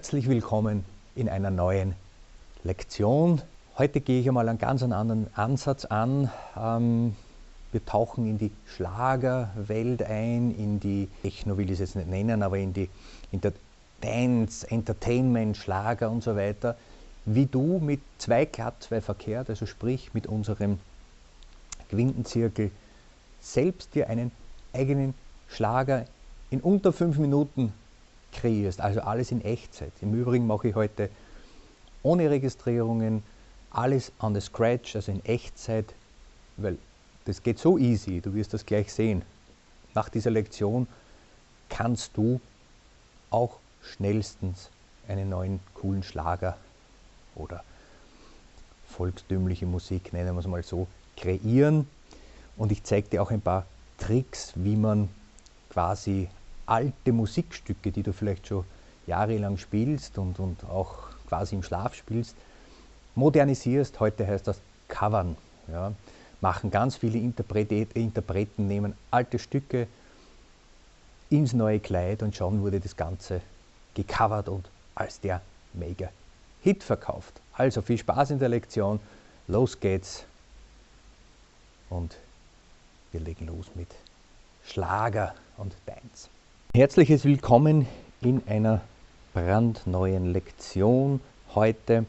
Herzlich willkommen in einer neuen Lektion. Heute gehe ich einmal einen ganz anderen Ansatz an. Wir tauchen in die Schlagerwelt ein, in die, Techno will ich es jetzt nicht nennen, aber in der Dance, Entertainment, Schlager und so weiter. Wie du mit zwei glatt, zwei verkehrt, also sprich mit unserem Quintenzirkel selbst dir einen eigenen Schlager in unter 5 Minuten kreierst, also alles in Echtzeit. Im Übrigen mache ich heute ohne Registrierungen, alles on the scratch, also in Echtzeit, weil das geht so easy, du wirst das gleich sehen. Nach dieser Lektion kannst du auch schnellstens einen neuen coolen Schlager oder volkstümliche Musik, nennen wir es mal so, kreieren. Und ich zeige dir auch ein paar Tricks, wie man quasi alte Musikstücke, die du vielleicht schon jahrelang spielst und auch quasi im Schlaf spielst, modernisierst. Heute heißt das Covern. Ja. Machen ganz viele Interpreten, nehmen alte Stücke ins neue Kleid und schon wurde das Ganze gecovert und als der Mega-Hit verkauft. Also viel Spaß in der Lektion, los geht's und wir legen los mit Schlager und Dance. Herzliches Willkommen in einer brandneuen Lektion heute.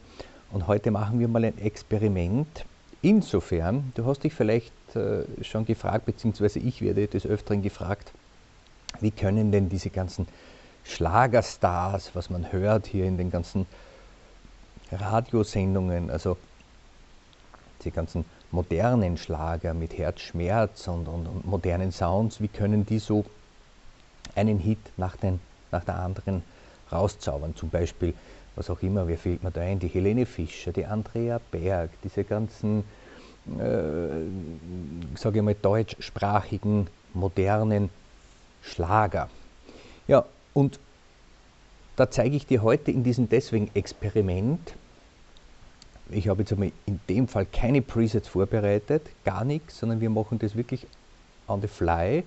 Und heute machen wir mal ein Experiment. Insofern, du hast dich vielleicht schon gefragt, beziehungsweise ich werde des Öfteren gefragt, wie können denn diese ganzen Schlagerstars, was man hört hier in den ganzen Radiosendungen, also die ganzen modernen Schlager mit Herzschmerz und modernen Sounds, wie können die so einen Hit nach der anderen rauszaubern? Zum Beispiel, was auch immer, wer fällt mir da ein? Die Helene Fischer, die Andrea Berg, diese ganzen, sage ich mal, deutschsprachigen, modernen Schlager. Ja, und da zeige ich dir heute in diesem Deswegen-Experiment, ich habe jetzt einmal in dem Fall keine Presets vorbereitet, gar nichts, sondern wir machen das wirklich on the fly.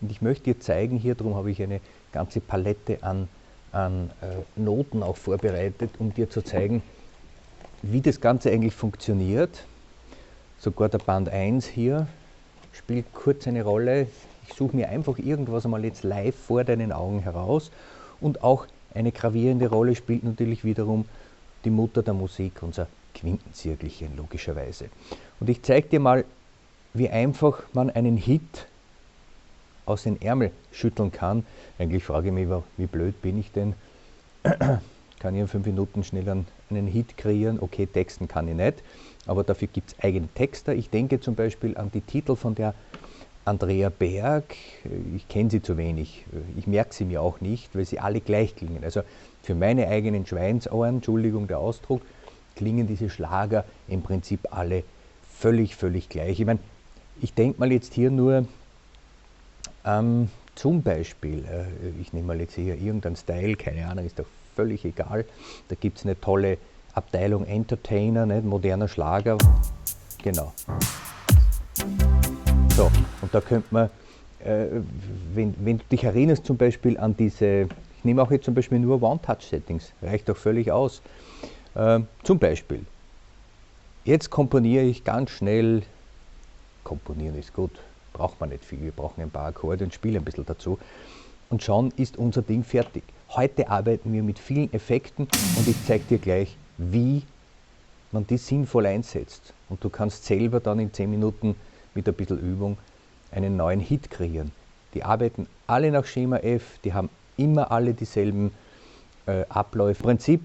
Und ich möchte dir zeigen, hier drum habe ich eine ganze Palette an Noten auch vorbereitet, um dir zu zeigen, wie das Ganze eigentlich funktioniert. Sogar der Band 1 hier spielt kurz eine Rolle. Ich suche mir einfach irgendwas einmal jetzt live vor deinen Augen heraus. Und auch eine gravierende Rolle spielt natürlich wiederum die Mutter der Musik, unser Quintenzirkelchen logischerweise. Und ich zeige dir mal, wie einfach man einen Hit aus den Ärmel schütteln kann. Eigentlich frage ich mich, wie blöd bin ich denn? Kann ich in 5 Minuten schnell einen Hit kreieren? Okay, texten kann ich nicht, aber dafür gibt es eigene Texter. Ich denke zum Beispiel an die Titel von der Andrea Berg. Ich kenne sie zu wenig. Ich merke sie mir auch nicht, weil sie alle gleich klingen. Also für meine eigenen Schweinsohren, Entschuldigung der Ausdruck, klingen diese Schlager im Prinzip alle völlig gleich. Ich meine, ich denke mal jetzt hier nur zum Beispiel, ich nehme mal jetzt hier irgendeinen Style, keine Ahnung, ist doch völlig egal. Da gibt es eine tolle Abteilung Entertainer, nicht? Moderner Schlager. Genau. So, und da könnte man, wenn du dich erinnerst zum Beispiel an diese, ich nehme auch jetzt zum Beispiel nur One-Touch-Settings, reicht doch völlig aus. Zum Beispiel, jetzt komponiere ich ganz schnell, komponieren ist gut, braucht man nicht viel, wir brauchen ein paar Akkorde und spielen ein bisschen dazu. Und schon ist unser Ding fertig. Heute arbeiten wir mit vielen Effekten und ich zeige dir gleich, wie man die sinnvoll einsetzt. Und du kannst selber dann in 10 Minuten mit ein bisschen Übung einen neuen Hit kreieren. Die arbeiten alle nach Schema F, die haben immer alle dieselben Abläufe. Im Prinzip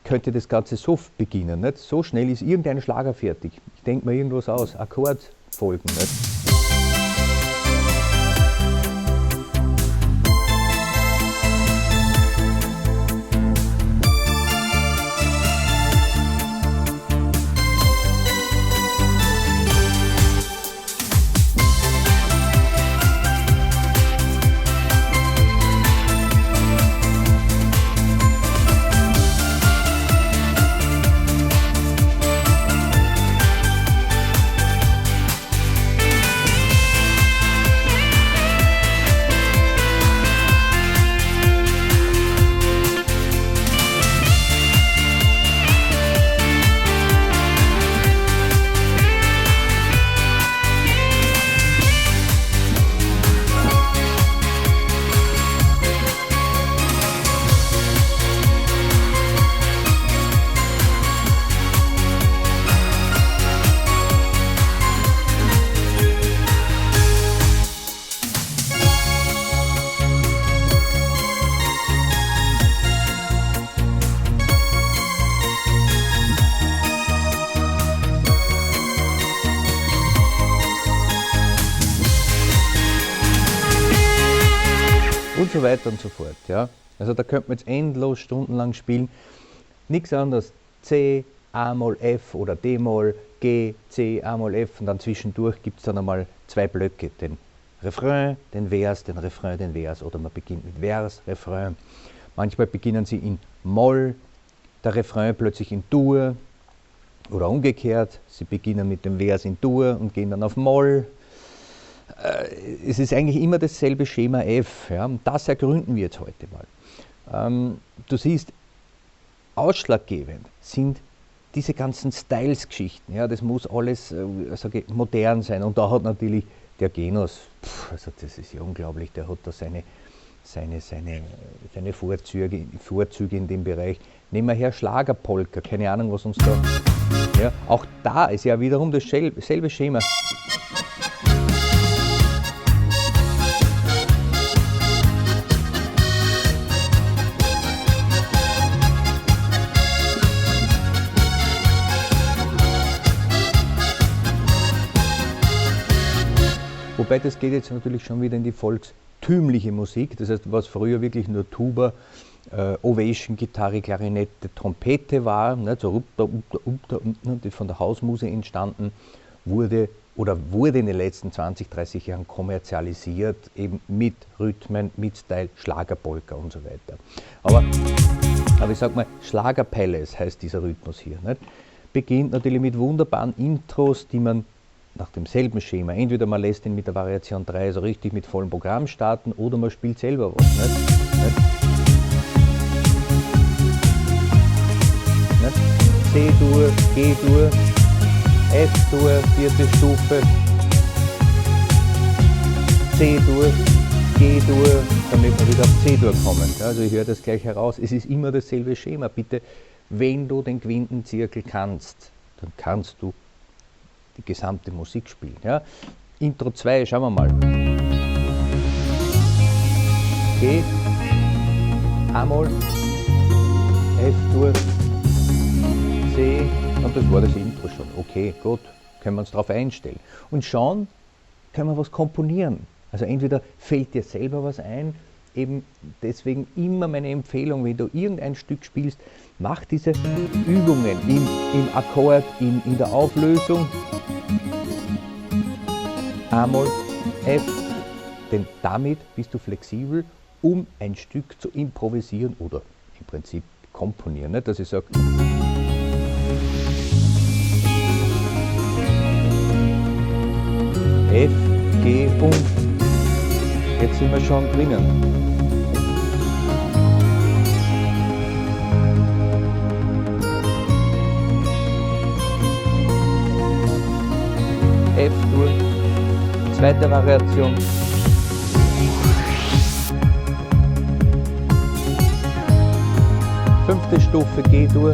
könnte das Ganze so beginnen. Nicht? So schnell ist irgendein Schlager fertig. Ich denke mir irgendwas aus, Akkordfolgen. Nicht? und so weiter und so fort. Ja. Also da könnte man jetzt endlos stundenlang spielen. Nichts anderes. C, A-Moll, F oder D-Moll, G, C, A-Moll, F und dann zwischendurch gibt es dann einmal zwei Blöcke, den Refrain, den Vers, den Refrain, den Vers oder man beginnt mit Vers, Refrain. Manchmal beginnen sie in Moll, der Refrain plötzlich in Dur oder umgekehrt, sie beginnen mit dem Vers in Dur und gehen dann auf Moll. Es ist eigentlich immer dasselbe Schema F, ja, und das ergründen wir jetzt heute mal. Du siehst, ausschlaggebend sind diese ganzen Styles-Geschichten, ja, das muss alles modern sein und da hat natürlich der Genos, also das ist ja unglaublich, der hat da seine Vorzüge in dem Bereich. Nehmen wir her Schlagerpolka, keine Ahnung, was uns da, ja, auch da ist ja wiederum dasselbe Schema. Wobei das geht jetzt natürlich schon wieder in die volkstümliche Musik, das heißt, was früher wirklich nur Tuba, Ovation, Gitarre, Klarinette, Trompete war, ne, so die von der Hausmuse entstanden, wurde in den letzten 20, 30 Jahren kommerzialisiert, eben mit Rhythmen, mit Style, Schlagerpolka und so weiter. Aber ich sag mal, Schlagerpalace heißt dieser Rhythmus hier. Nicht? Beginnt natürlich mit wunderbaren Intros, die man nach demselben Schema, entweder man lässt ihn mit der Variation 3 also richtig mit vollem Programm starten oder man spielt selber was. Nicht? C-Dur, G-Dur, F-Dur, vierte Stufe, C-Dur, G-Dur, damit wir wieder auf C-Dur kommen. Also ich höre das gleich heraus, es ist immer dasselbe Schema. Bitte, wenn du den Quintenzirkel kannst, dann kannst du die gesamte Musik spielen. Ja? Intro 2, schauen wir mal. G, A-Moll, F-Dur, C und das war das Intro schon. Okay, gut, können wir uns darauf einstellen. Und schon können wir was komponieren. Also entweder fällt dir selber was ein, eben deswegen immer meine Empfehlung, wenn du irgendein Stück spielst, mach diese Übungen im Akkord, in der Auflösung. A-Moll, F, denn damit bist du flexibel, um ein Stück zu improvisieren oder im Prinzip komponieren. Nicht? Dass ich sage, F, G und jetzt sind wir schon drinnen. F-Dur, zweite Variation. Fünfte Stufe G-Dur,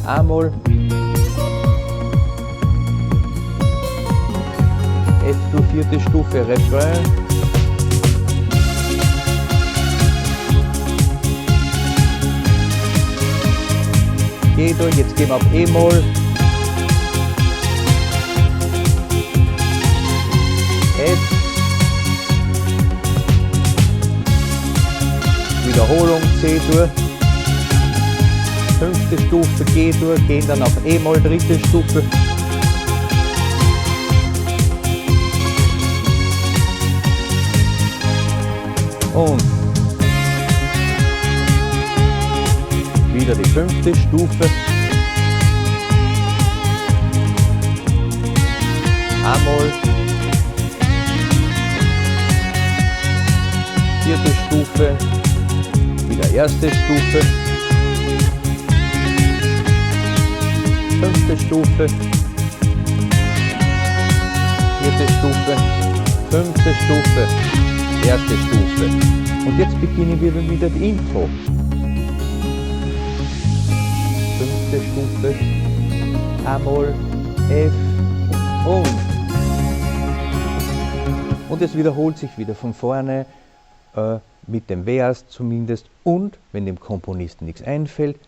A-Moll, F-Dur, vierte Stufe Refrain, G-Dur, jetzt gehen wir auf E-Moll, F, Wiederholung C-Dur, fünfte Stufe G-Dur, gehen dann auf E-Moll, dritte Stufe, und wieder die fünfte Stufe, A-Moll, vierte Stufe, wieder erste Stufe, fünfte Stufe, vierte Stufe, fünfte Stufe, erste Stufe. Und jetzt beginnen wir wieder das Intro. Fünfte Stufe, A-Moll, F und es wiederholt sich wieder von vorne mit dem Vers zumindest, und wenn dem Komponisten nichts einfällt,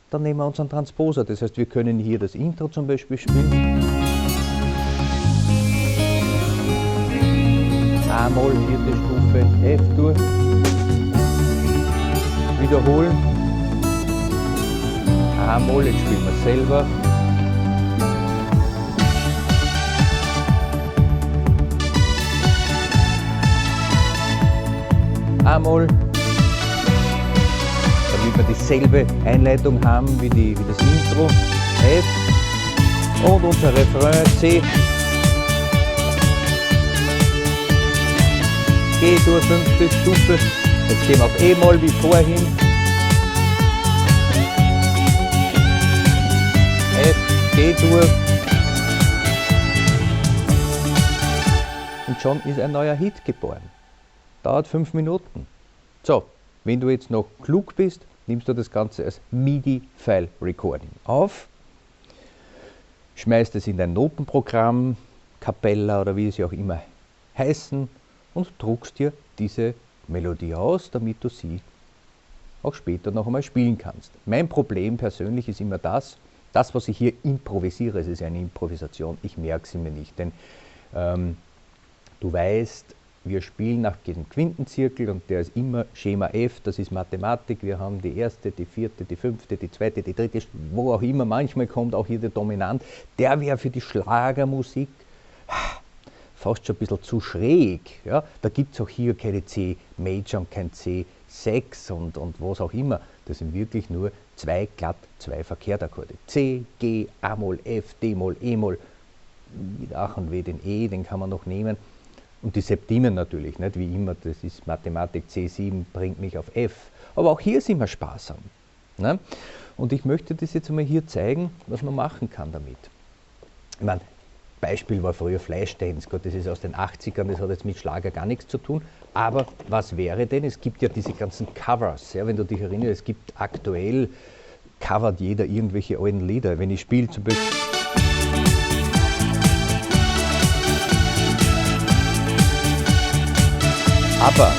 dann nehmen wir unseren Transposer. Das heißt, wir können hier das Intro zum Beispiel spielen. A-Moll, vierte Stufe, F-Dur, wiederholen. A-Moll, jetzt spielen wir selber. A-Moll, damit wir dieselbe Einleitung haben wie das Intro. F und unser Refrain C. G-Dur, 5. Stufe. Jetzt gehen wir auf E-Moll wie vorhin. F, G-Dur. Und schon ist ein neuer Hit geboren. Dauert 5 Minuten. So, wenn du jetzt noch klug bist, nimmst du das Ganze als MIDI-File-Recording auf, schmeißt es in dein Notenprogramm, Capella oder wie es ja auch immer heißen, und druckst dir diese Melodie aus, damit du sie auch später noch einmal spielen kannst. Mein Problem persönlich ist immer das, was ich hier improvisiere, es ist eine Improvisation, ich merke sie mir nicht, denn du weißt, wir spielen nach dem Quintenzirkel und der ist immer Schema F, das ist Mathematik, wir haben die erste, die vierte, die fünfte, die zweite, die dritte, wo auch immer, manchmal kommt auch hier der Dominant, der wäre für die Schlagermusik fast schon ein bisschen zu schräg. Ja? Da gibt es auch hier keine C-Major und kein C6 und was auch immer. Das sind wirklich nur zwei Verkehrtakkorde. C, G, A-Moll, F, D-Moll, E-Moll, mit Ach und W den E, den kann man noch nehmen. Und die Septimen natürlich, nicht? Wie immer, das ist Mathematik, C7 bringt mich auf F. Aber auch hier sind wir sparsam. Ne? Und ich möchte das jetzt einmal hier zeigen, was man machen kann damit. Ich meine, Beispiel war früher Flashdance, Gott, das ist aus den 80ern, das hat jetzt mit Schlager gar nichts zu tun, aber was wäre denn, es gibt ja diese ganzen Covers, ja, wenn du dich erinnerst, es gibt aktuell, covert jeder irgendwelche alten Lieder, wenn ich spiele zum Beispiel aber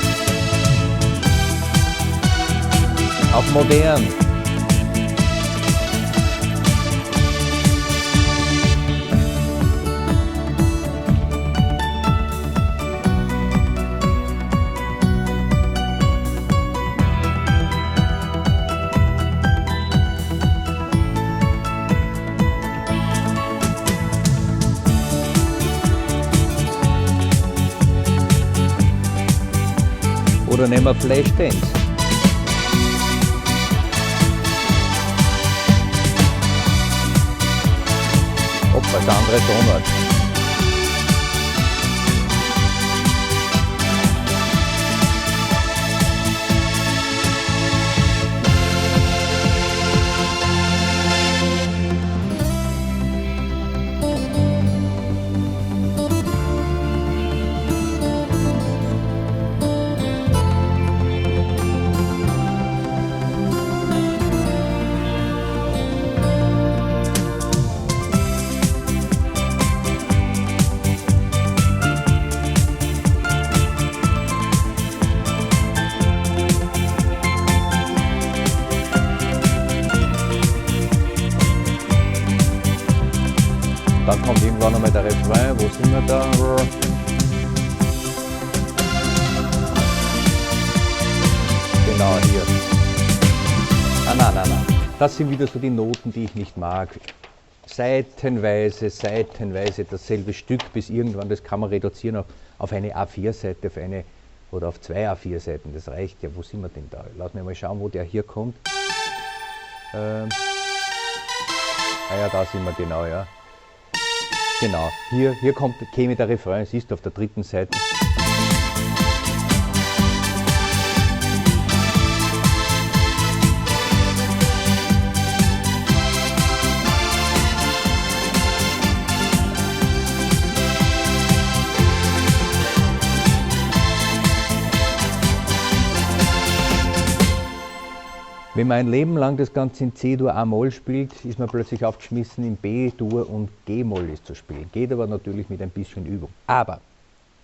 auf modern. Oder nehmen wir Flashdance. Hopp, das andere Tonart. Dann kommt irgendwann einmal der Refrain, wo sind wir da? Genau hier. Nein. Das sind wieder so die Noten, die ich nicht mag. Seitenweise dasselbe Stück, bis irgendwann, das kann man reduzieren auf eine A4-Seite, oder auf 2 A4-Seiten, das reicht ja. Wo sind wir denn da? Lass mich mal schauen, wo der hier kommt. Ja, da sind wir genau, ja. Genau, hier käme der Refrain, siehst du auf der dritten Seite. Wenn man ein Leben lang das Ganze in C-Dur, A-Moll spielt, ist man plötzlich aufgeschmissen, in B-Dur und G-Moll ist zu spielen. Geht aber natürlich mit ein bisschen Übung. Aber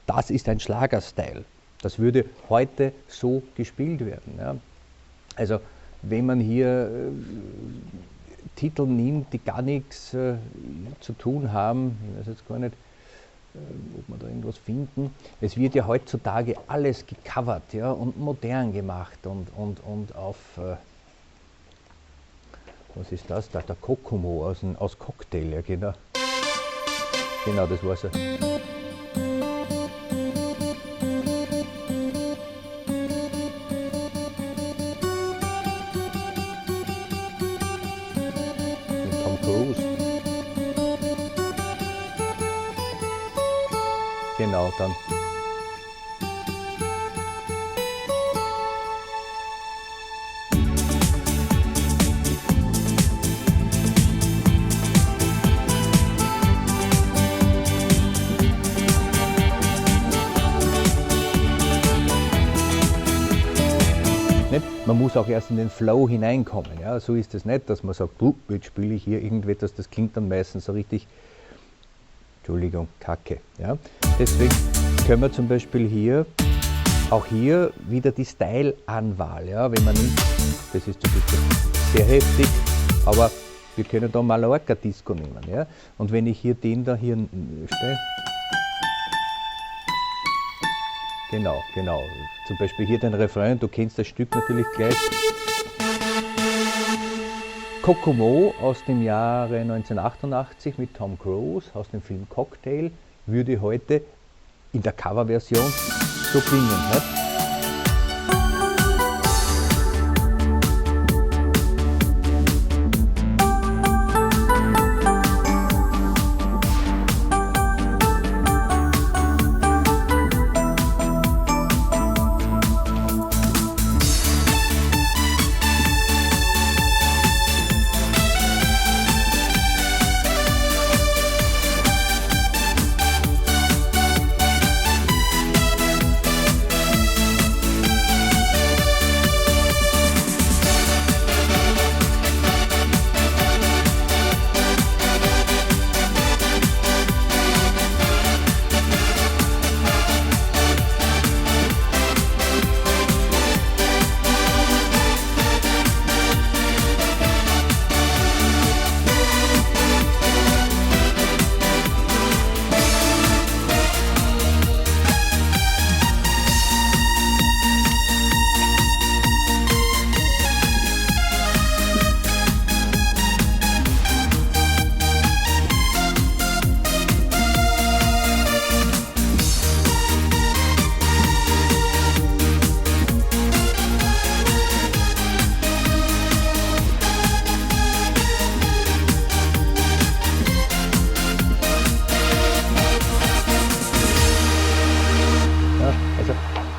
das ist ein Schlagerstyle. Das würde heute so gespielt werden. Ja. Also wenn man hier Titel nimmt, die gar nichts zu tun haben, ich weiß jetzt gar nicht, ob wir da irgendwas finden. Es wird ja heutzutage alles gecovert, ja, und modern gemacht und auf, was ist das da, der Kokomo aus Cocktail, ja, genau. Genau, das war's ja. Mit Tom Cruise. Genau, dann. Nicht? Man muss auch erst in den Flow hineinkommen. Ja? So ist es nicht, dass man sagt, jetzt spiele ich hier irgendetwas, das klingt dann meistens so richtig, Entschuldigung, Kacke. Ja? Deswegen können wir zum Beispiel hier, auch hier wieder die Style-Anwahl. Ja? Wenn man nimmt, das ist zum Beispiel sehr heftig, aber wir können da Mallorca-Disco nehmen. Ja? Und wenn ich hier den da hier stelle, genau. Zum Beispiel hier den Refrain, du kennst das Stück natürlich gleich. Kokomo aus dem Jahre 1988 mit Tom Cruise aus dem Film Cocktail würde heute in der Coverversion so klingen. Nicht?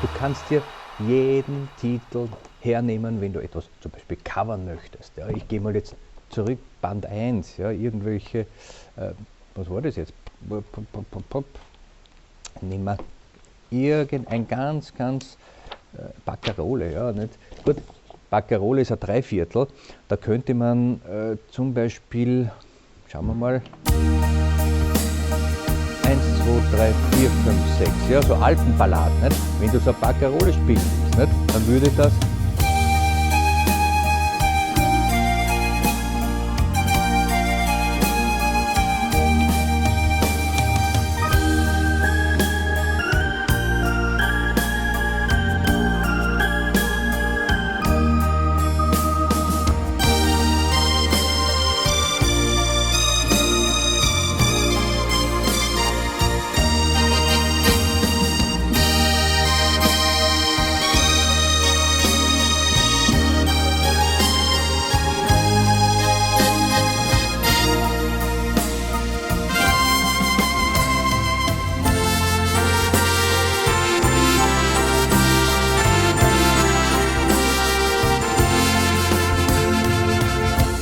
Du kannst dir jeden Titel hernehmen, wenn du etwas zum Beispiel covern möchtest. Ja, ich gehe mal jetzt zurück, Band 1, ja, irgendwelche, was war das jetzt? Nehmen wir irgendein ganz Barcarolle, ja, nicht? Gut, Barcarolle ist ein Dreiviertel, da könnte man zum Beispiel, schauen wir mal, 1, 2, 3, 4, 5, 6, ja, so Alpenballaden, nicht? Wenn du so ein Barcarolle spielen willst, nicht? Dann würde das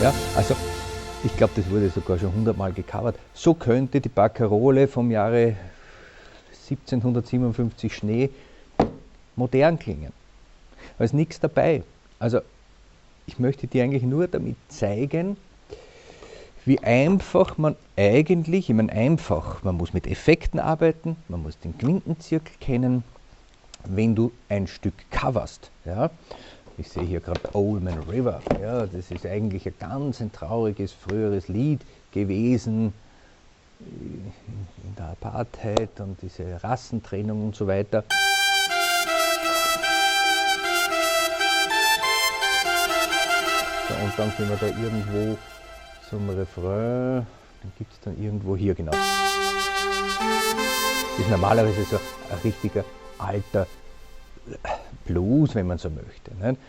ja, also ich glaube, das wurde sogar schon 100-mal gecovert. So könnte die Barcarolle vom Jahre 1757 Schnee modern klingen. Da ist nichts dabei. Also ich möchte dir eigentlich nur damit zeigen, wie einfach man eigentlich, ich meine einfach, man muss mit Effekten arbeiten, man muss den Quintenzirkel kennen, wenn du ein Stück coverst. Ja? Ich sehe hier gerade Old Man River. Ja, das ist eigentlich ein trauriges früheres Lied gewesen in der Apartheid und diese Rassentrennung und so weiter. So, und dann sind wir da irgendwo zum Refrain, dann gibt es dann irgendwo hier, genau. Das ist normalerweise so ein richtiger alter Blues, wenn man so möchte. Nicht?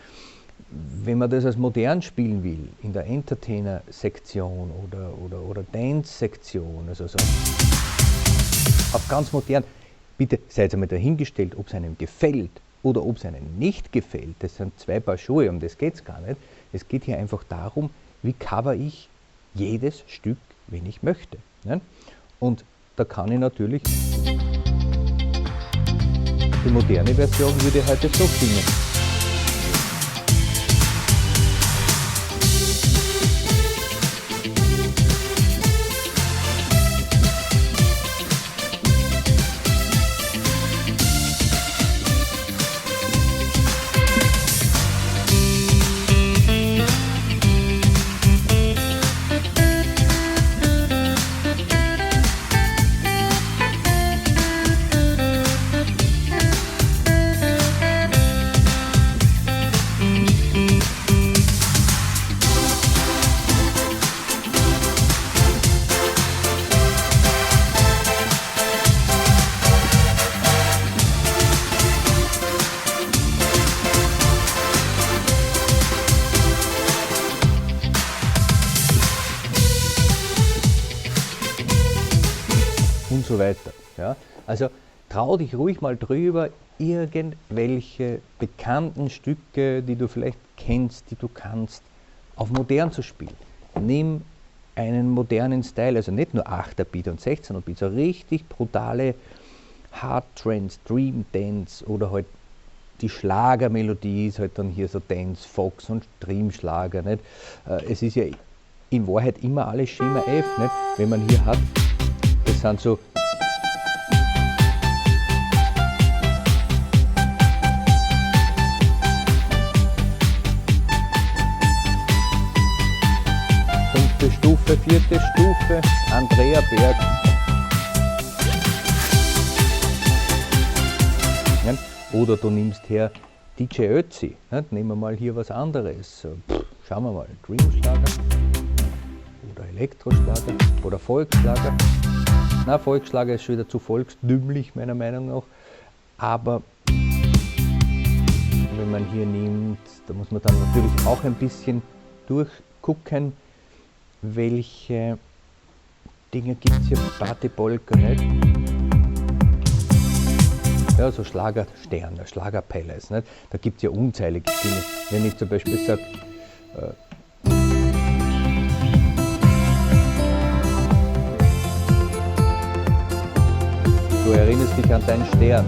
Wenn man das als modern spielen will, in der Entertainer-Sektion oder Dance-Sektion, also so auf ganz modern, bitte seid einmal dahingestellt, ob es einem gefällt oder ob es einem nicht gefällt. Das sind zwei Paar Schuhe, um das geht es gar nicht. Es geht hier einfach darum, wie cover ich jedes Stück, wenn ich möchte. Nicht? Und da kann ich natürlich, die moderne Version würde heute so klingen. Und so weiter. Ja? Also trau dich ruhig mal drüber, irgendwelche bekannten Stücke, die du vielleicht kennst, die du kannst, auf modern zu spielen. Nimm einen modernen Style, also nicht nur 8er Beat und 16er Beat, so richtig brutale Hard Trance, Dream Dance oder halt die Schlagermelodie ist halt dann hier so Dance, Fox und Dream-Schlager. Nicht? Es ist ja in Wahrheit immer alles Schema F, nicht? Wenn man hier hat, das sind so fünfte Stufe, vierte Stufe, Andrea Berg. Ja? Oder du nimmst her DJ Ötzi, nicht? Nehmen wir mal hier was anderes. Schauen wir mal, Dream-Schlager oder Elektroschlager oder Volksschlager. Na, Volksschlager ist schon wieder zu volkstümlich, meiner Meinung nach. Aber wenn man hier nimmt, da muss man dann natürlich auch ein bisschen durchgucken, welche Dinge gibt es hier, Partypolka, nicht? Ja, so Schlagersterne, Schlagerpalace, nicht? Da gibt es ja unzählige Dinge. Wenn ich zum Beispiel sage, du erinnerst dich an deinen Stern.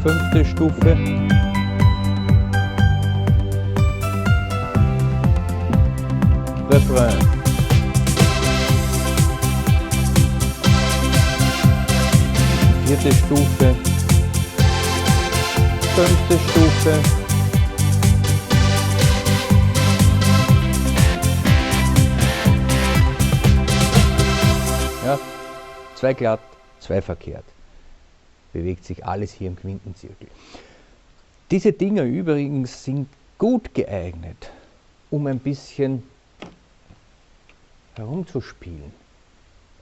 Fünfte Stufe. Refrain. Vierte Stufe. Fünfte Stufe. Ja, zwei glatt, zwei verkehrt. Bewegt sich alles hier im Quintenzirkel. Diese Dinger übrigens sind gut geeignet, um ein bisschen herumzuspielen.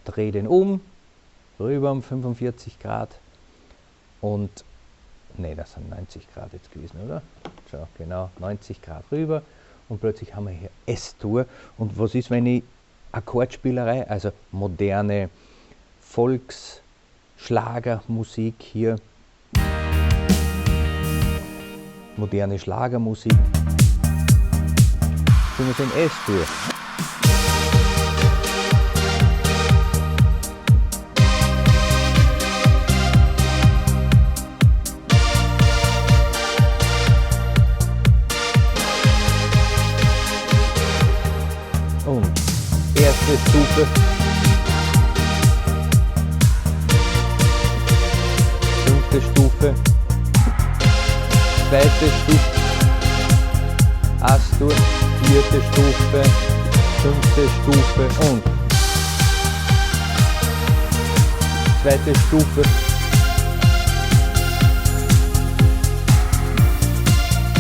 Dreh den um, rüber um 45 Grad und, ne, das sind 90 Grad jetzt gewesen, oder? So, genau, 90 Grad rüber und plötzlich haben wir hier S-Dur. Und was ist, wenn ich Akkordspielerei, also moderne Schlagermusik hier, moderne Schlagermusik, sind wir so in S-Dur. Und erste Stufe. dritte Stufe, zweite Stufe, As-Dur, vierte Stufe, fünfte Stufe und zweite Stufe,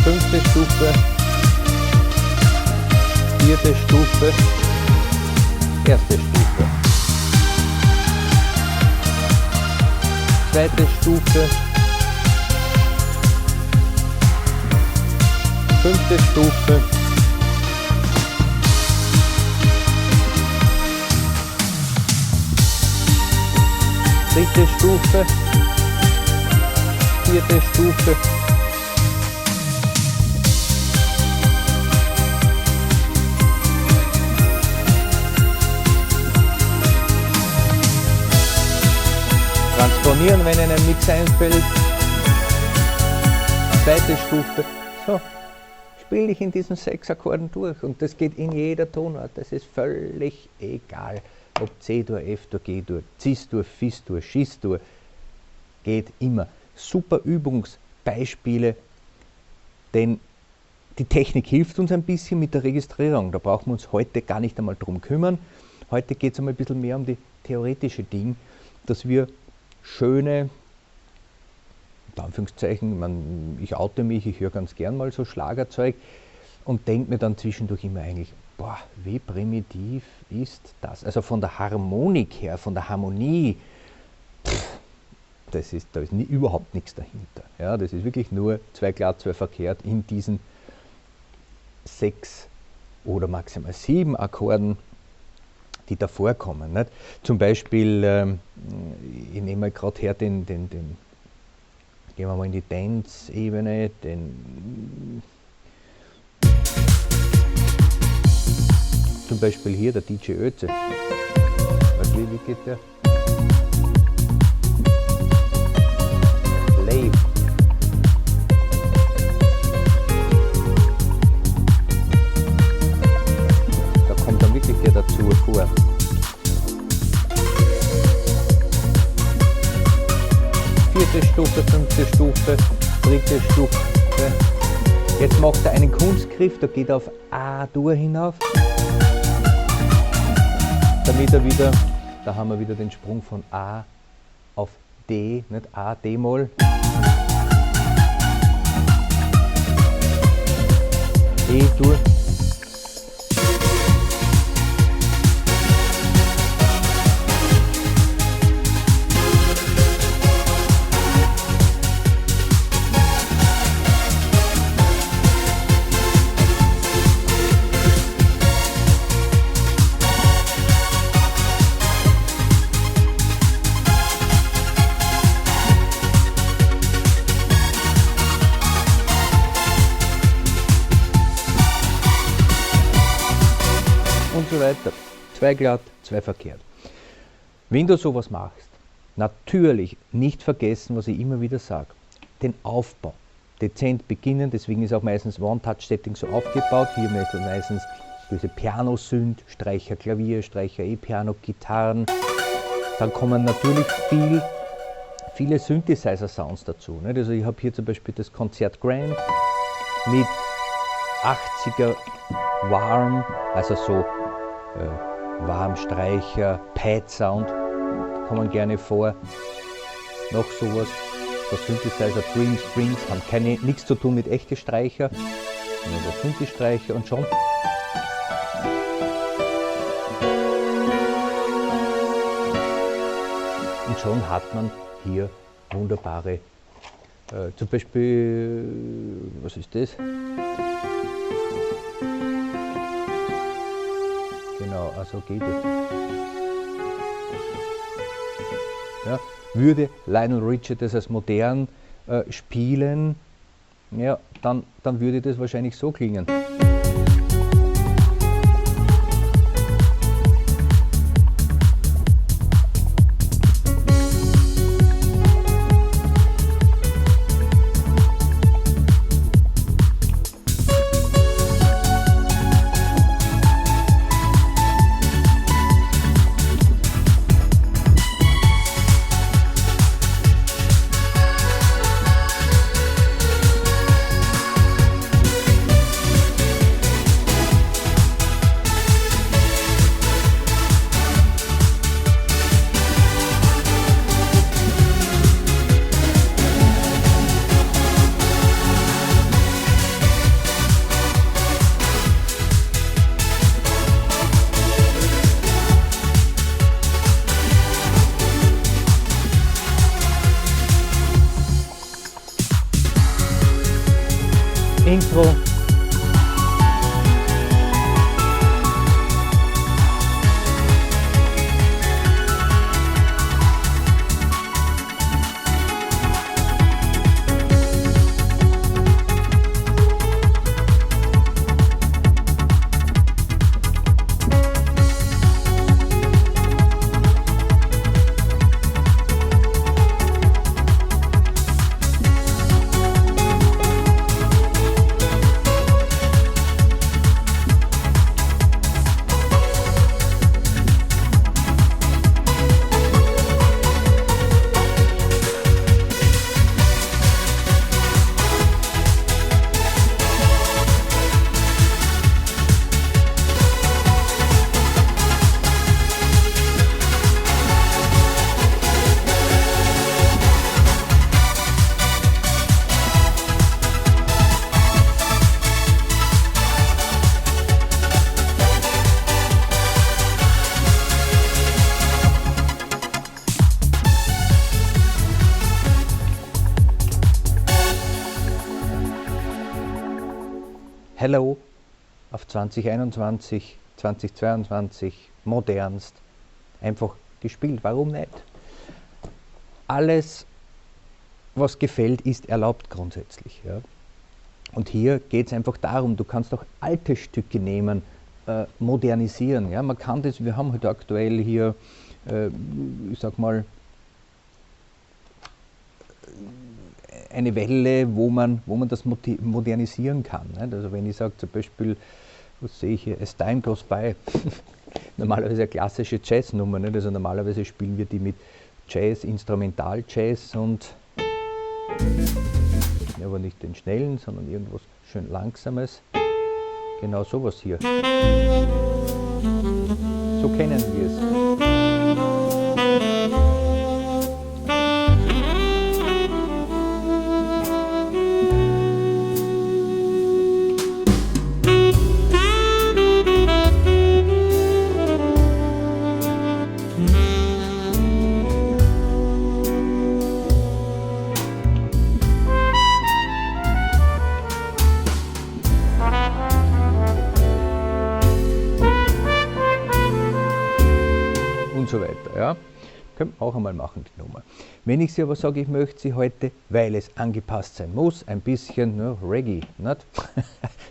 fünfte Stufe, vierte Stufe, erste Stufe, zweite Stufe, fünfte Stufe, dritte Stufe, vierte Stufe, transformieren, wenn Ihnen ein Mix einfällt, zweite Stufe, so, spiele ich in diesen 6 Akkorden durch und das geht in jeder Tonart, das ist völlig egal. Ob C-Dur, F-Dur, G-Dur, Cis-Dur, Fis-Dur, Schis-Dur, geht immer. Super Übungsbeispiele, denn die Technik hilft uns ein bisschen mit der Registrierung. Da brauchen wir uns heute gar nicht einmal drum kümmern. Heute geht es einmal ein bisschen mehr um die theoretische Dinge, dass wir schöne, in Anführungszeichen, ich oute mich, ich höre ganz gern mal so Schlagerzeug und denke mir dann zwischendurch immer eigentlich, boah, wie primitiv ist das? Also von der Harmonik her, von der Harmonie, da ist überhaupt nichts dahinter. Ja, das ist wirklich nur 2 glatt, 2 verkehrt in diesen 6 oder maximal 7 Akkorden, die da vorkommen. Nicht? Zum Beispiel, ich nehme mal gerade her gehen wir mal in die Dance-Ebene, zum Beispiel hier der DJ Ötze. Wie geht der? Slave. Da kommt dann wirklich der dazu vor. Vierte Stufe, fünfte Stufe, dritte Stufe. Jetzt macht er einen Kunstgriff, da geht er auf A-Dur hinauf. Damit er wieder, da haben wir wieder den Sprung von A auf D, nicht A, D-Moll. E-Dur. Und so weiter. 2 glatt, 2 verkehrt. Wenn du sowas machst, natürlich nicht vergessen, was ich immer wieder sage, den Aufbau. Dezent beginnen, deswegen ist auch meistens One-Touch-Setting so aufgebaut. Hier meistens diese Piano-Synth, Streicher, Klavier, Streicher, E-Piano, Gitarren. Dann kommen natürlich viele Synthesizer-Sounds dazu. Nicht? Also ich habe hier zum Beispiel das Konzert Grand mit 80er Warm, also so Warmstreicher, Pad-Sound, kommen gerne vor. Noch sowas, so Synthesizer, Dream Strings, haben nichts zu tun mit echten Streicher, sondern so Synthi-Streicher und schon. Und schon hat man hier wunderbare, zum Beispiel, was ist das? Genau, also geht es. Ja, würde Lionel Richie das als modern spielen, ja, dann würde das wahrscheinlich so klingen. Intro. Hello auf 2021, 2022, modernst, einfach gespielt, warum nicht? Alles, was gefällt, ist erlaubt grundsätzlich. Ja? Und hier geht es einfach darum, du kannst auch alte Stücke nehmen, modernisieren. Ja? Man kann das, wir haben heute aktuell hier, ich sag mal, eine Welle, wo man das modernisieren kann. Nicht? Also wenn ich sage zum Beispiel, was sehe ich hier, As Time Goes By, normalerweise eine klassische Jazznummer, nicht? Also normalerweise spielen wir die mit Jazz, Instrumental-Jazz und aber nicht den schnellen, sondern irgendwas schön langsames. Genau sowas hier. So kennen wir es. Und so weiter. Ja. Können wir auch einmal machen, die Nummer. Wenn ich sie aber sage, ich möchte sie heute, weil es angepasst sein muss, ein bisschen Reggae. Nicht?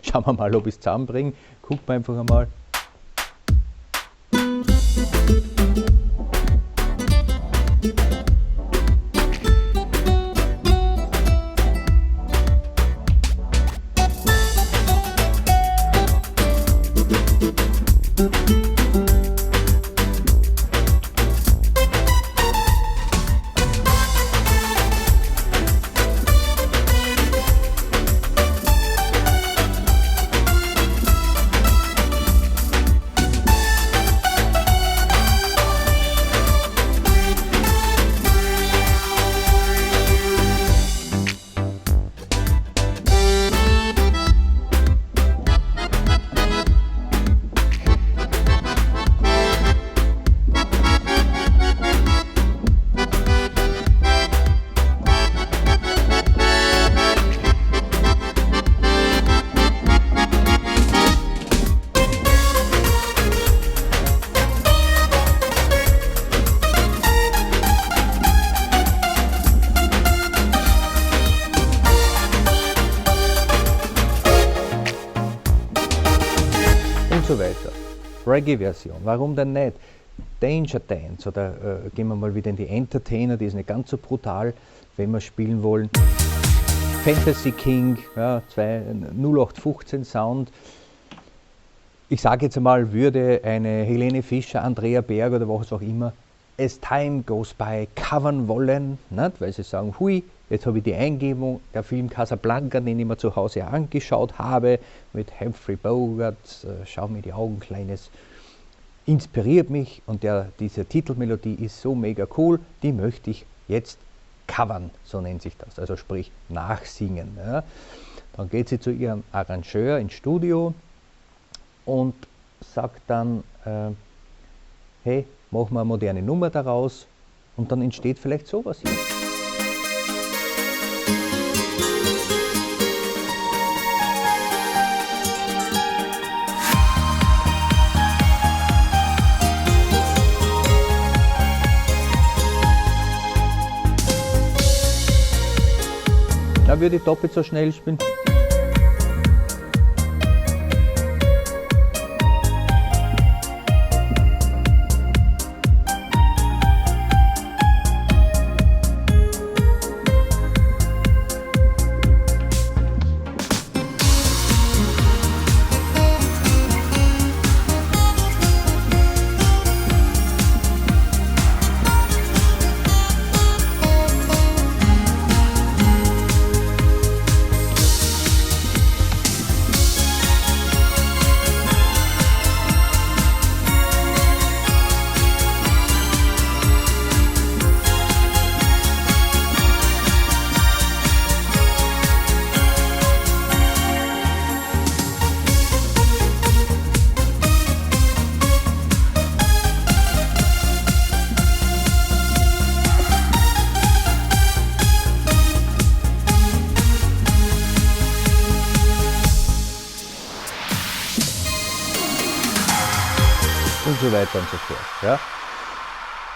Schauen wir mal, ob ich es zusammenbringe. Guckt mal einfach einmal. Und so weiter. Reggae-Version, warum denn nicht? Danger Dance oder gehen wir mal wieder in die Entertainer, die ist nicht ganz so brutal, wenn wir spielen wollen. Fantasy King, ja, 0815 Sound. Ich sage jetzt einmal, würde eine Helene Fischer, Andrea Berg oder was auch immer As Time Goes By covern wollen, nicht? Weil sie sagen, hui, jetzt habe ich die Eingebung, der Film Casablanca, den ich mir zu Hause angeschaut habe, mit Humphrey Bogart, schau mir die Augen, Kleines, inspiriert mich und diese Titelmelodie ist so mega cool, die möchte ich jetzt covern, so nennt sich das, also sprich nachsingen. Ja. Dann geht sie zu ihrem Arrangeur ins Studio und sagt dann, hey, machen wir eine moderne Nummer daraus und dann entsteht vielleicht sowas hier. Da würde ich doppelt so schnell spielen. Und so weiter und so fort. Ja.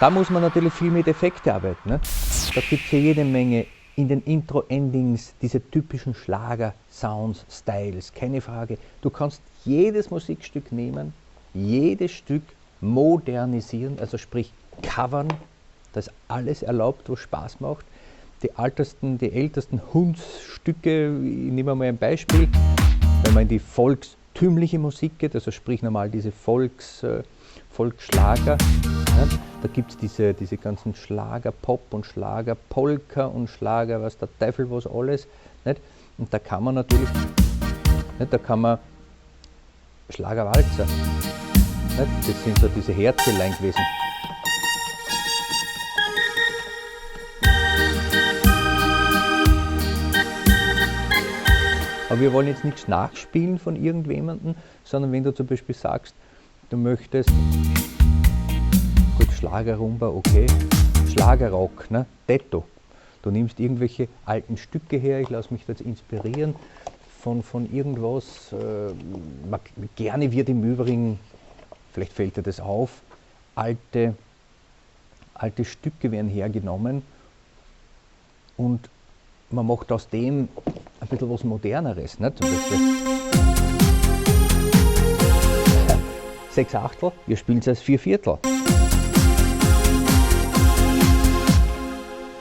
Da muss man natürlich viel mit Effekten arbeiten. Ne? Da gibt es ja jede Menge in den Intro-Endings diese typischen Schlager-Sounds, Styles, keine Frage. Du kannst jedes Musikstück nehmen, jedes Stück modernisieren, also sprich covern, da ist alles erlaubt, was Spaß macht. Die ältesten Hundsstücke, ich nehme mal ein Beispiel, wenn man in die volkstümliche Musik geht, also sprich normal diese Volksschlager, ja, da gibt es diese ganzen Schlager-Pop und Schlager-Polka und Schlager, was der Teufel was alles, nicht? Und da kann man natürlich, nicht, da kann man Schlagerwalzer, nicht? Das sind so diese Herzelein gewesen. Aber wir wollen jetzt nichts nachspielen von irgendjemandem, sondern wenn du zum Beispiel sagst, du möchtest, gut, Schlagerrumba, okay, Schlagerrock, ne? Detto. Du nimmst irgendwelche alten Stücke her, ich lasse mich jetzt inspirieren von irgendwas. Gerne wird im Übrigen, vielleicht fällt dir das auf, alte Stücke werden hergenommen und man macht aus dem ein bisschen was Moderneres. Ne? Zum Beispiel 6/8, wir spielen es als 4/4.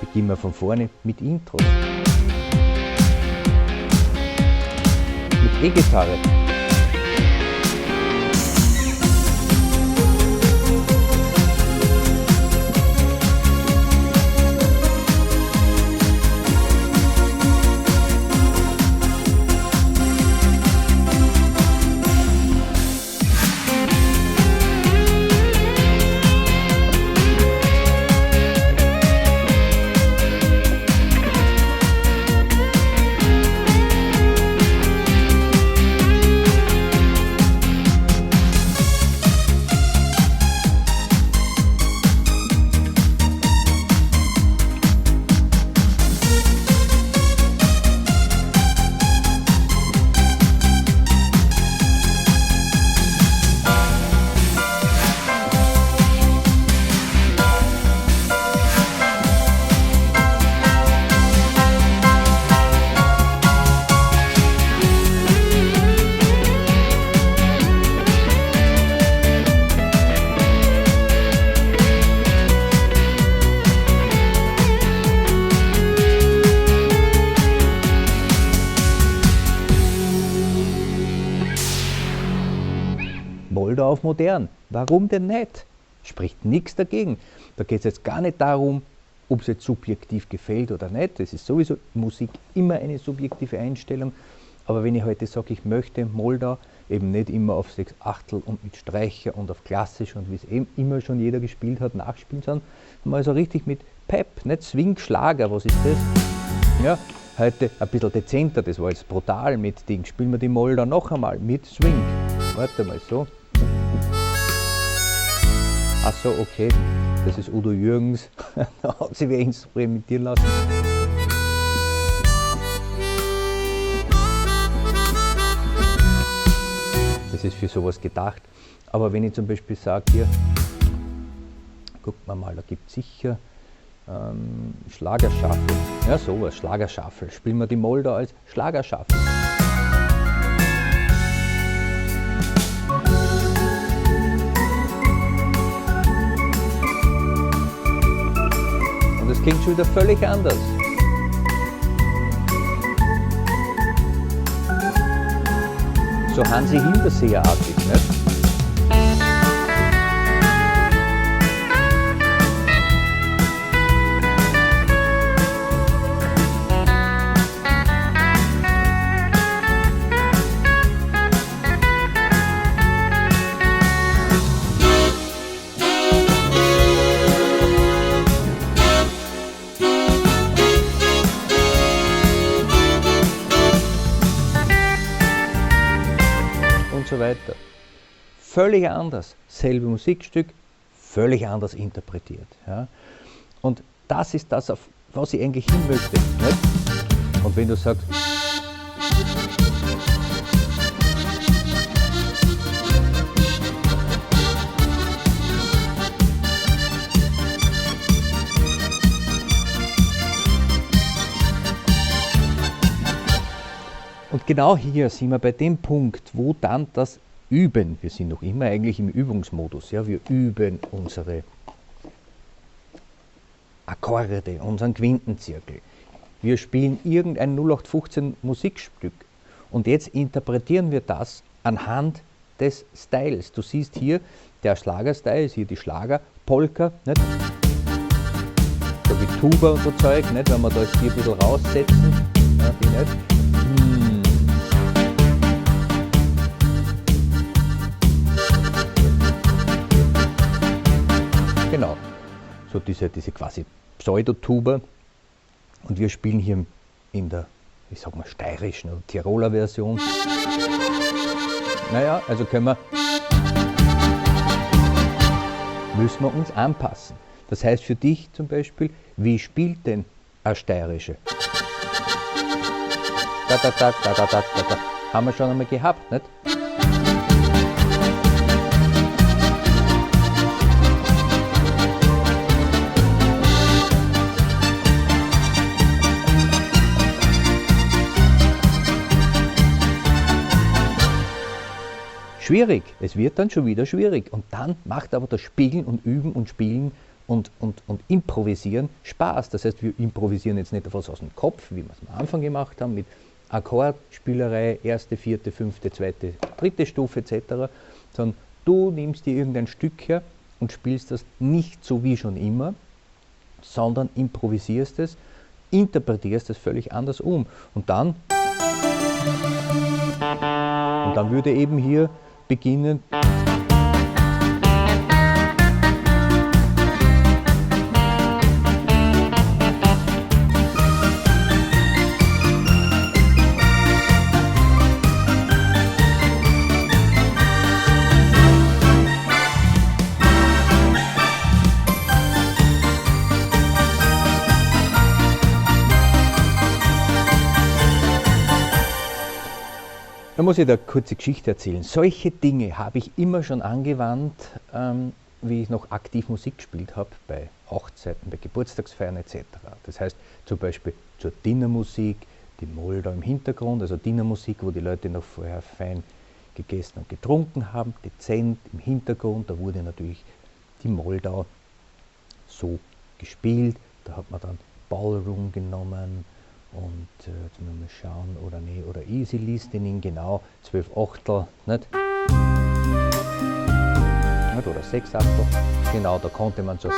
Beginnen wir von vorne mit Intros. Mit E-Gitarre. Moldau auf modern. Warum denn nicht? Spricht nichts dagegen. Da geht es jetzt gar nicht darum, ob es jetzt subjektiv gefällt oder nicht. Das ist sowieso Musik immer eine subjektive Einstellung. Aber wenn ich heute sage, ich möchte Moldau eben nicht immer auf 6/8 und mit Streicher und auf klassisch und wie es eben immer schon jeder gespielt hat, nachspielen, sondern mal so richtig mit Pep, nicht Swing-Schlager, was ist das? Ja, heute ein bisschen dezenter, das war jetzt brutal mit Ding. Spielen wir die Moldau noch einmal mit Swing. Warte mal so. Ach so, okay, das ist Udo Jürgens, da hat sich wer experimentieren lassen. Das ist für sowas gedacht. Aber wenn ich zum Beispiel sage, hier, guckt mal, da gibt es sicher Schlagerschaffel. Ja, sowas, Schlagerschaffel. Spielen wir die Moldau als Schlagerschaffel. Und das klingt schon wieder völlig anders. So Hansi Hilberseer-artig, nicht? Und so weiter. Völlig anders. Selbe Musikstück, völlig anders interpretiert. Ja? Und das ist das, auf was ich eigentlich hin möchte. Nicht? Und wenn du sagst, und genau hier sind wir bei dem Punkt, wo dann das Üben, wir sind noch immer eigentlich im Übungsmodus, ja, wir üben unsere Akkorde, unseren Quintenzirkel. Wir spielen irgendein 0815 Musikstück und jetzt interpretieren wir das anhand des Styles. Du siehst hier, der Schlagerstyle ist hier die Schlagerpolka, nicht? So wie Tuba und so Zeug, nicht? Wenn wir da jetzt hier ein bisschen raussetzen, ja, die nicht. Genau, so diese quasi Pseudotuba und wir spielen hier in der, ich sag mal, steirischen oder Tiroler Version. Naja, also müssen wir uns anpassen. Das heißt für dich zum Beispiel, wie spielt denn eine steirische? Da, da, da, da, da, da, da. Haben wir schon einmal gehabt, nicht? Schwierig, es wird dann schon wieder schwierig und dann macht aber das Spielen und Üben und Spielen und Improvisieren Spaß. Das heißt, wir improvisieren jetzt nicht etwas aus dem Kopf, wie wir es am Anfang gemacht haben, mit Akkordspielerei, erste, vierte, fünfte, zweite, dritte Stufe etc., sondern du nimmst dir irgendein Stück her und spielst das nicht so wie schon immer, sondern improvisierst es, interpretierst es völlig anders um. Und dann würde eben hier beginnen. Da muss ich da eine kurze Geschichte erzählen. Solche Dinge habe ich immer schon angewandt, wie ich noch aktiv Musik gespielt habe, bei Hochzeiten, bei Geburtstagsfeiern etc. Das heißt zum Beispiel zur Dinnermusik, die Moldau im Hintergrund, also Dinnermusik, wo die Leute noch vorher fein gegessen und getrunken haben, dezent im Hintergrund, da wurde natürlich die Moldau so gespielt, da hat man dann Ballroom genommen. Und jetzt müssen wir mal schauen, oder Easy Listening, genau, 12 Achtel, nicht? Oder 6 Achtel, genau, da konnte man so.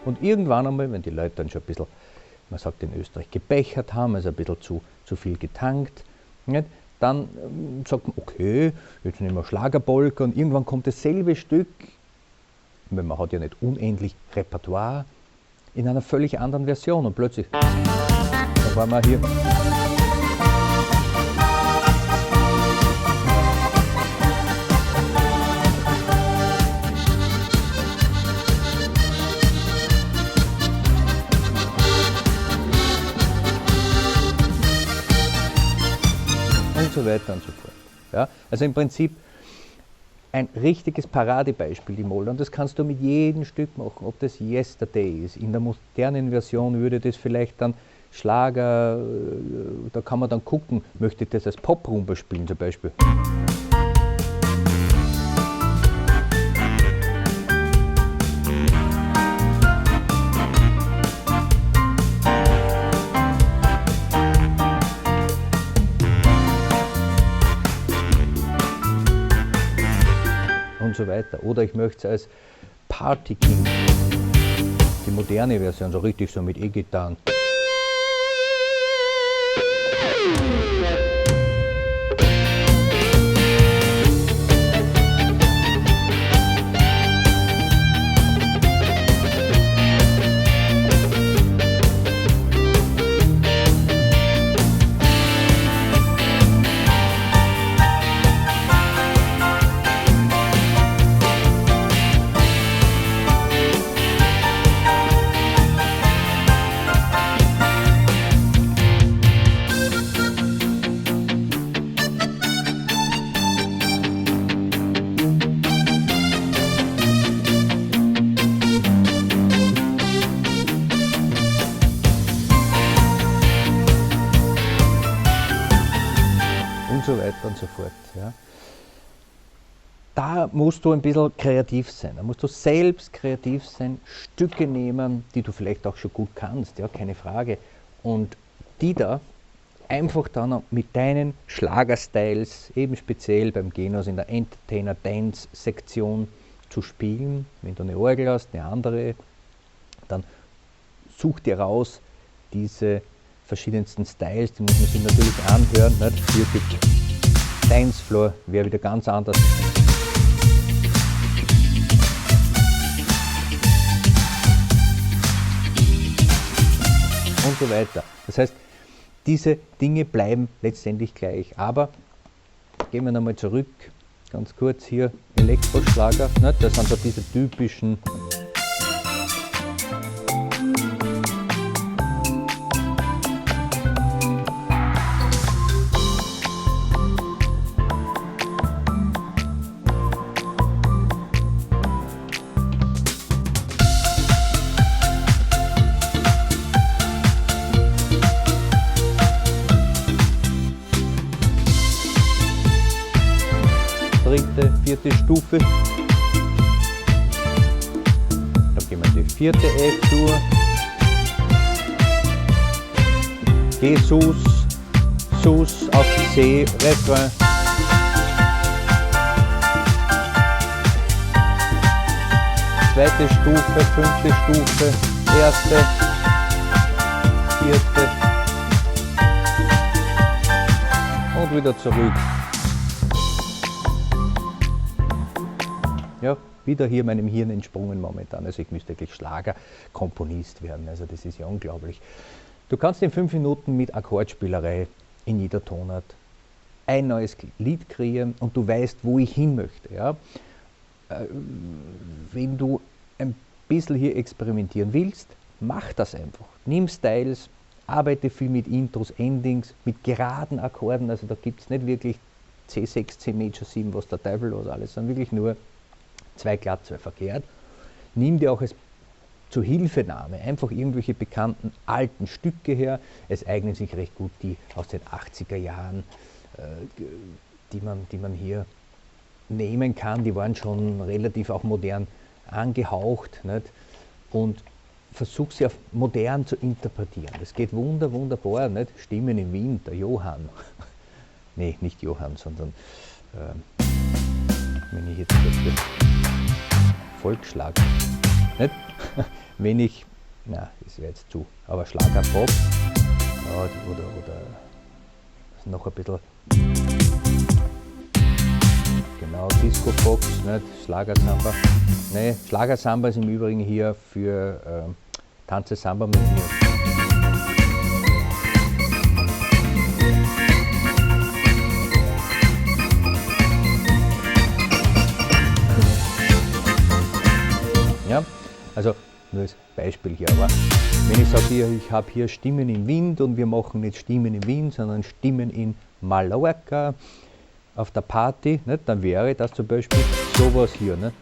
Und irgendwann einmal, wenn die Leute dann schon ein bisschen, man sagt in Österreich, gebechert haben, also ein bisschen zu viel getankt, nicht? Dann sagt man, okay, jetzt nehmen wir Schlagerpolka und irgendwann kommt dasselbe Stück, weil man hat ja nicht unendlich Repertoire, in einer völlig anderen Version und plötzlich, da waren wir hier. Und so weiter und so fort. Ja? Also im Prinzip ein richtiges Paradebeispiel, die Moll. Und das kannst du mit jedem Stück machen, ob das Yesterday ist. In der modernen Version würde das vielleicht dann Schlager, da kann man dann gucken, möchte ich das als Pop-Rumba spielen zum Beispiel. Und so weiter. Oder ich möchte es als Party King, die moderne Version, so richtig so mit E-Gitarren. Und so weiter und so fort. Ja. Da musst du ein bisschen kreativ sein, da musst du selbst kreativ sein, Stücke nehmen, die du vielleicht auch schon gut kannst, ja, keine Frage, und die da einfach dann mit deinen Schlagerstyles, eben speziell beim Genos in der Entertainer-Dance-Sektion zu spielen. Wenn du eine Orgel hast, eine andere, dann such dir raus diese verschiedensten Styles, die muss man sich natürlich anhören. Nicht? Hier gibt Dancefloor, wäre wieder ganz anders. Und so weiter. Das heißt, diese Dinge bleiben letztendlich gleich. Aber gehen wir nochmal zurück, ganz kurz hier, Elektroschlager, ne? Das sind so diese typischen dritte, vierte Stufe. Dann gehen wir in die vierte F-Dur. Jesus, Sus auf C, Refrain. Zweite Stufe, fünfte Stufe, erste, vierte und wieder zurück. Ja, wieder hier meinem Hirn entsprungen momentan. Also ich müsste eigentlich Schlagerkomponist werden. Also das ist ja unglaublich. Du kannst in 5 Minuten mit Akkordspielerei in jeder Tonart ein neues Lied kreieren und du weißt, wo ich hin möchte. Ja? Wenn du ein bisschen hier experimentieren willst, mach das einfach. Nimm Styles, arbeite viel mit Intros, Endings, mit geraden Akkorden. Also da gibt es nicht wirklich C6, C Major 7, was der Teufel los alles, sondern wirklich nur 2 glatt, 2 verkehrt. Nimm dir auch als zur Hilfenahme einfach irgendwelche bekannten alten Stücke her. Es eignen sich recht gut die aus den 80er Jahren, die man hier nehmen kann. Die waren schon relativ auch modern angehaucht. Nicht? Und versuch sie auf modern zu interpretieren. Das geht wunderbar. Nicht? Stimmen im Wind, der Johann. Nee, nicht Johann, sondern wenn ich jetzt Volksschlager, nicht? Wenn ich, na, das wäre jetzt zu, aber Schlagerpop oder noch ein bisschen, genau, Disco-Fox, nicht? Schlagersamba. Ne, Schlagersamba ist im Übrigen hier für Tanze Samba mit mir. Ja, also nur als Beispiel hier, aber wenn ich sage, ich habe hier Stimmen im Wind und wir machen nicht Stimmen im Wind, sondern Stimmen in Mallorca auf der Party, nicht, dann wäre das zum Beispiel sowas hier. Nicht?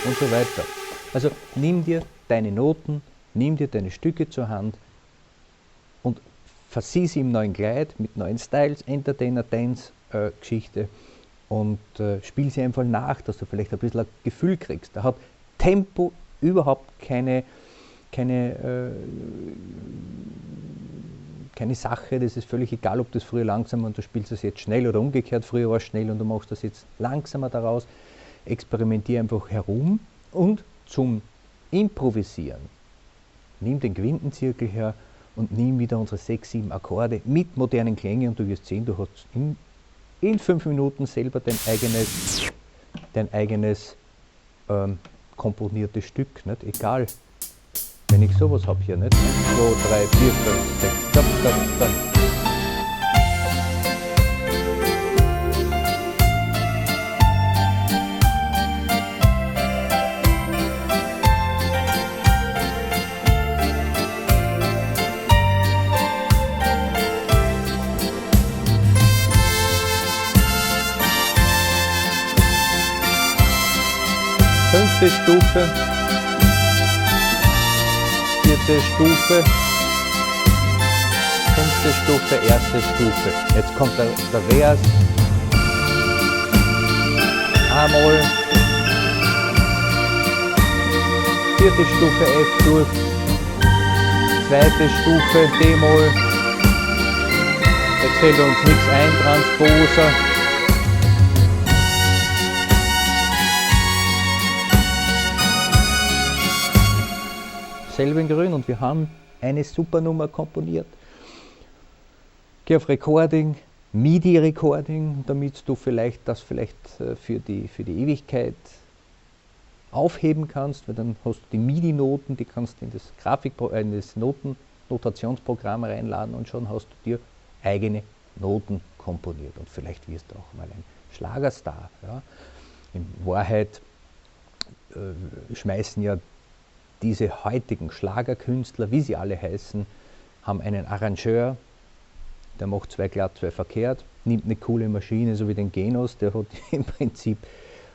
Und so weiter. Also nimm dir deine Noten, nimm dir deine Stücke zur Hand und versieh sie im neuen Kleid mit neuen Styles, Entertainer, Dance, Geschichte und spiel sie einfach nach, dass du vielleicht ein bisschen ein Gefühl kriegst. Da hat Tempo überhaupt keine Sache, das ist völlig egal, ob das früher langsam und du spielst das jetzt schnell oder umgekehrt, früher war es schnell und du machst das jetzt langsamer daraus. Experimentiere einfach herum und zum Improvisieren nimm den Quintenzirkel her und nimm wieder unsere 6, 7 Akkorde mit modernen Klängen und du wirst sehen, du hast in 5 Minuten selber dein eigenes komponiertes Stück, nicht? Egal, wenn ich sowas habe hier, nicht? 2, 3, 4, 5, 6, da, da, da. Fünfte Stufe, vierte Stufe, fünfte Stufe, erste Stufe. Jetzt kommt der Vers, A-Moll, vierte Stufe F-Dur, zweite Stufe D-Moll, jetzt fällt uns nichts ein, Transposer. Selber in Grün und wir haben eine super Nummer komponiert. Geh auf Recording, MIDI-Recording, damit du das vielleicht für die Ewigkeit aufheben kannst, weil dann hast du die MIDI-Noten, die kannst du in das Notationsprogramm reinladen und schon hast du dir eigene Noten komponiert und vielleicht wirst du auch mal ein Schlagerstar. Ja. In Wahrheit schmeißen ja diese heutigen Schlagerkünstler, wie sie alle heißen, haben einen Arrangeur, der macht 2 glatt, 2 verkehrt, nimmt eine coole Maschine, so wie den Genos, der hat im Prinzip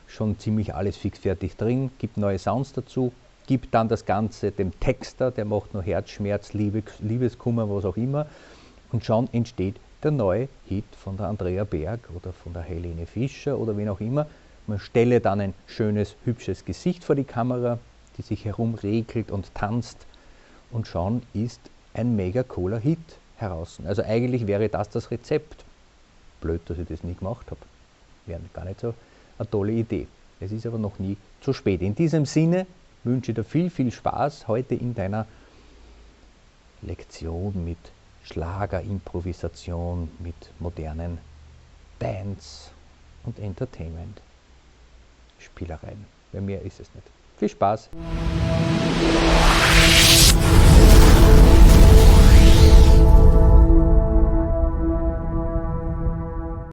schon ziemlich alles fixfertig drin, gibt neue Sounds dazu, gibt dann das Ganze dem Texter, der macht nur Herzschmerz, Liebeskummer, was auch immer, und schon entsteht der neue Hit von der Andrea Berg oder von der Helene Fischer oder wen auch immer. Man stelle dann ein schönes, hübsches Gesicht vor die Kamera, die sich herumregelt und tanzt und schon ist ein mega cooler Hit heraus. Also eigentlich wäre das Rezept. Blöd, dass ich das nie gemacht habe. Wäre gar nicht so eine tolle Idee. Es ist aber noch nie zu spät. In diesem Sinne wünsche ich dir viel, viel Spaß heute in deiner Lektion mit Schlager, Improvisation, mit modernen Dance und Entertainment Spielereien. Bei mir ist es nicht. Viel Spaß!